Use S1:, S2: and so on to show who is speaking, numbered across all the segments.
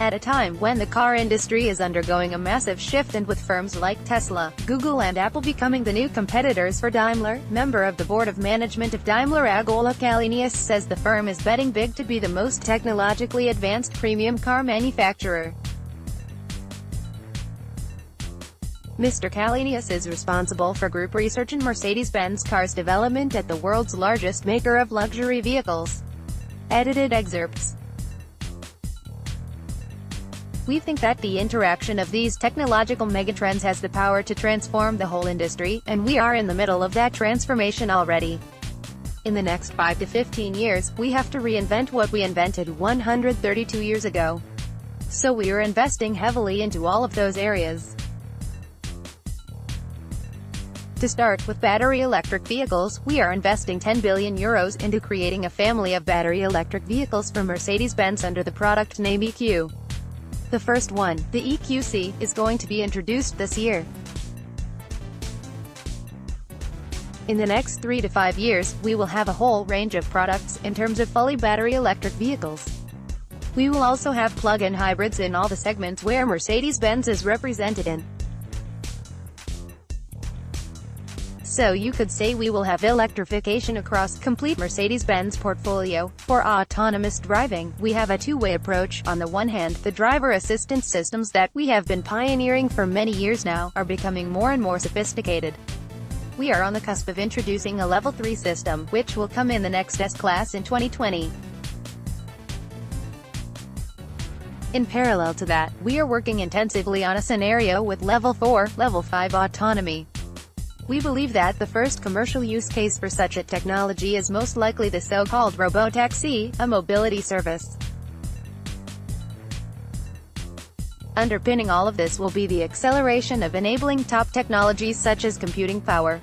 S1: At a time when the car industry is undergoing a massive shift and with firms like Tesla, Google and Apple becoming the new competitors for Daimler, member of the board of management of Daimler AG Ola Källenius says the firm is betting big to be the most technologically advanced premium car manufacturer. Mr. Källenius is responsible for group research in Mercedes-Benz cars development at the world's largest maker of luxury vehicles. Edited excerpts. We think that the interaction of these technological megatrends has the power to transform the whole industry, and we are in the middle of that transformation already. In the next 5 to 15 years, we have to reinvent what we invented 132 years ago. So we are investing heavily into all of those areas. To start with battery electric vehicles, we are investing €10 billion into creating a family of battery electric vehicles for Mercedes-Benz under the product name EQ. The first one, the EQC, is going to be introduced this year. In the next 3 to 5 years, we will have a whole range of products in terms of fully battery electric vehicles. We will also have plug-in hybrids in all the segments where Mercedes-Benz is represented in. So you could say we will have electrification across complete Mercedes-Benz portfolio. For autonomous driving, we have a two-way approach. On the one hand, the driver assistance systems that we have been pioneering for many years now are becoming more and more sophisticated. We are on the cusp of introducing a Level 3 system, which will come in the next S-Class in 2020. In parallel to that, we are working intensively on a scenario with Level 4, Level 5 autonomy. We believe that the first commercial use case for such a technology is most likely the so-called robotaxi, a mobility service. Underpinning all of this will be the acceleration of enabling top technologies such as computing power.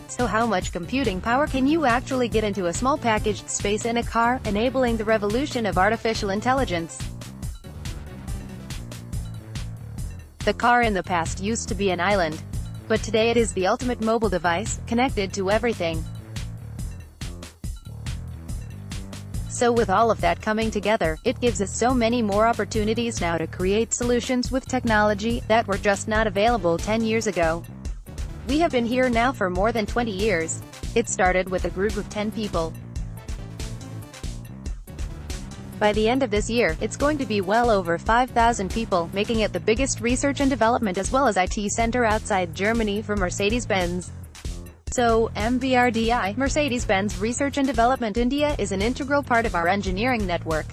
S1: So how much computing power can you actually get into a small packaged space in a car, enabling the revolution of artificial intelligence? The car in the past used to be an island. But today it is the ultimate mobile device, connected to everything. So with all of that coming together, it gives us so many more opportunities now to create solutions with technology that were just not available 10 years ago. We have been here now for more than 20 years. It started with a group of 10 people. By the end of this year, it's going to be well over 5,000 people, making it the biggest research and development as well as IT center outside Germany for Mercedes-Benz. So, MBRDI, Mercedes-Benz Research and Development India, is an integral part of our engineering network.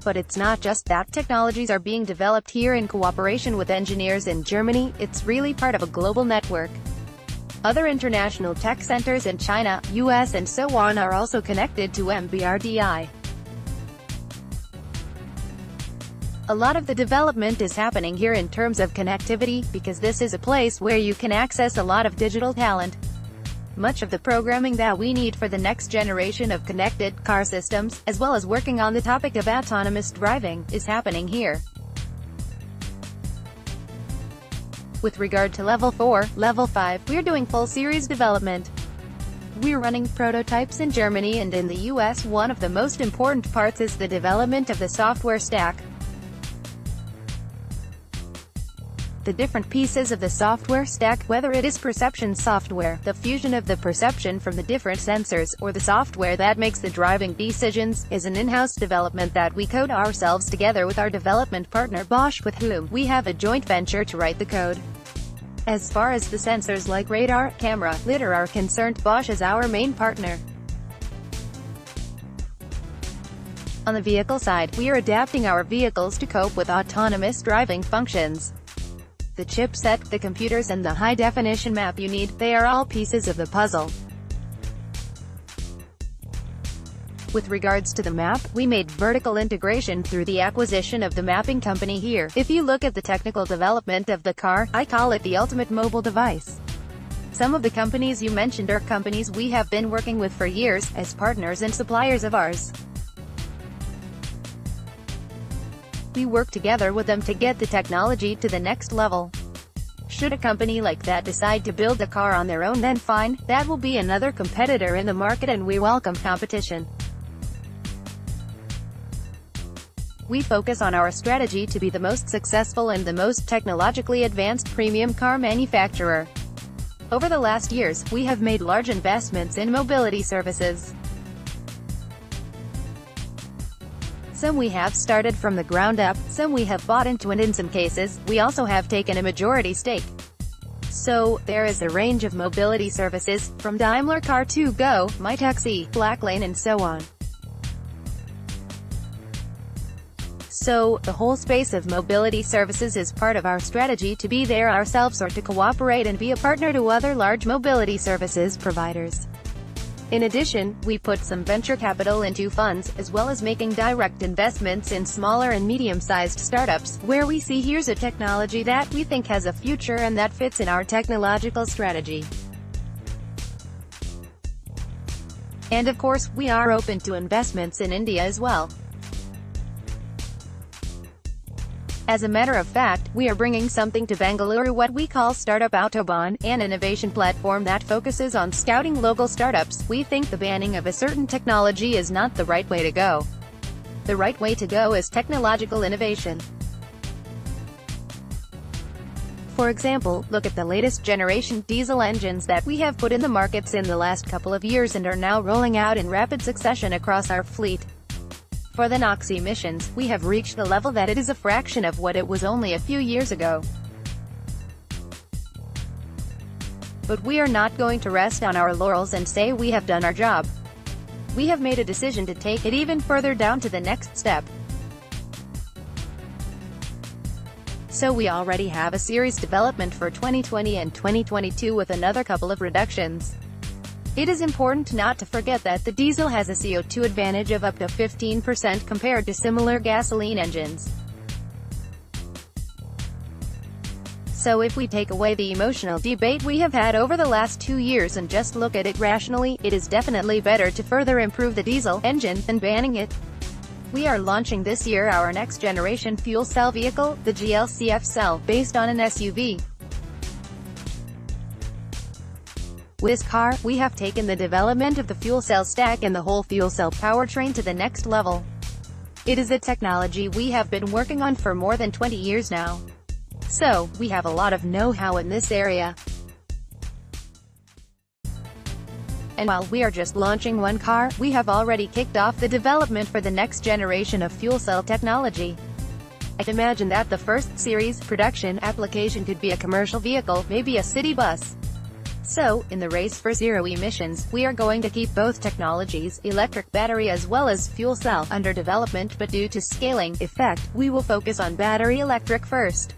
S1: But it's not just that technologies are being developed here in cooperation with engineers in Germany, it's really part of a global network. Other international tech centers in China, US and so on are also connected to MBRDI. A lot of the development is happening here in terms of connectivity, because this is a place where you can access a lot of digital talent. Much of the programming that we need for the next generation of connected car systems, as well as working on the topic of autonomous driving, is happening here. With regard to Level 4, Level 5, we're doing full series development. We're running prototypes in Germany and in the US. One of the most important parts is the development of the software stack. The different pieces of the software stack, whether it is perception software, the fusion of the perception from the different sensors, or the software that makes the driving decisions, is an in-house development that we code ourselves together with our development partner Bosch, with whom we have a joint venture to write the code. As far as the sensors like radar, camera, lidar are concerned, Bosch is our main partner. On the vehicle side, we are adapting our vehicles to cope with autonomous driving functions. The chipset, the computers and the high-definition map you need, they are all pieces of the puzzle. With regards to the map, we made vertical integration through the acquisition of the mapping company here. If you look at the technical development of the car, I call it the ultimate mobile device. Some of the companies you mentioned are companies we have been working with for years, as partners and suppliers of ours. We work together with them to get the technology to the next level. Should a company like that decide to build a car on their own, then fine, that will be another competitor in the market and we welcome competition. We focus on our strategy to be the most successful and the most technologically advanced premium car manufacturer. Over the last years, we have made large investments in mobility services. Some we have started from the ground up, some we have bought into, and in some cases, we also have taken a majority stake. So, there is a range of mobility services, from Daimler Car to Go, MyTaxi, Blacklane and so on. So, the whole space of mobility services is part of our strategy to be there ourselves or to cooperate and be a partner to other large mobility services providers. In addition, we put some venture capital into funds, as well as making direct investments in smaller and medium-sized startups, where we see here's a technology that we think has a future and that fits in our technological strategy. And of course, we are open to investments in India as well. As a matter of fact, we are bringing something to Bengaluru, what we call Startup Autobahn, an innovation platform that focuses on scouting local startups. We think the banning of a certain technology is not the right way to go. The right way to go is technological innovation. For example, look at the latest generation diesel engines that we have put in the markets in the last couple of years and are now rolling out in rapid succession across our fleet. For the NOx emissions, we have reached the level that it is a fraction of what it was only a few years ago. But we are not going to rest on our laurels and say we have done our job. We have made a decision to take it even further down to the next step. So we already have a series development for 2020 and 2022 with another couple of reductions. It is important not to forget that the diesel has a CO2 advantage of up to 15% compared to similar gasoline engines. So if we take away the emotional debate we have had over the last 2 years and just look at it rationally, it is definitely better to further improve the diesel engine than banning it. We are launching this year our next generation fuel cell vehicle, the GLCF Cell, based on an SUV. With this car, we have taken the development of the fuel cell stack and the whole fuel cell powertrain to the next level. It is a technology we have been working on for more than 20 years now. So, we have a lot of know-how in this area. And while we are just launching one car, we have already kicked off the development for the next generation of fuel cell technology. I imagine that the first series production application could be a commercial vehicle, maybe a city bus. So, in the race for zero emissions, we are going to keep both technologies, electric battery as well as fuel cell, under development, but due to scaling effect, we will focus on battery electric first.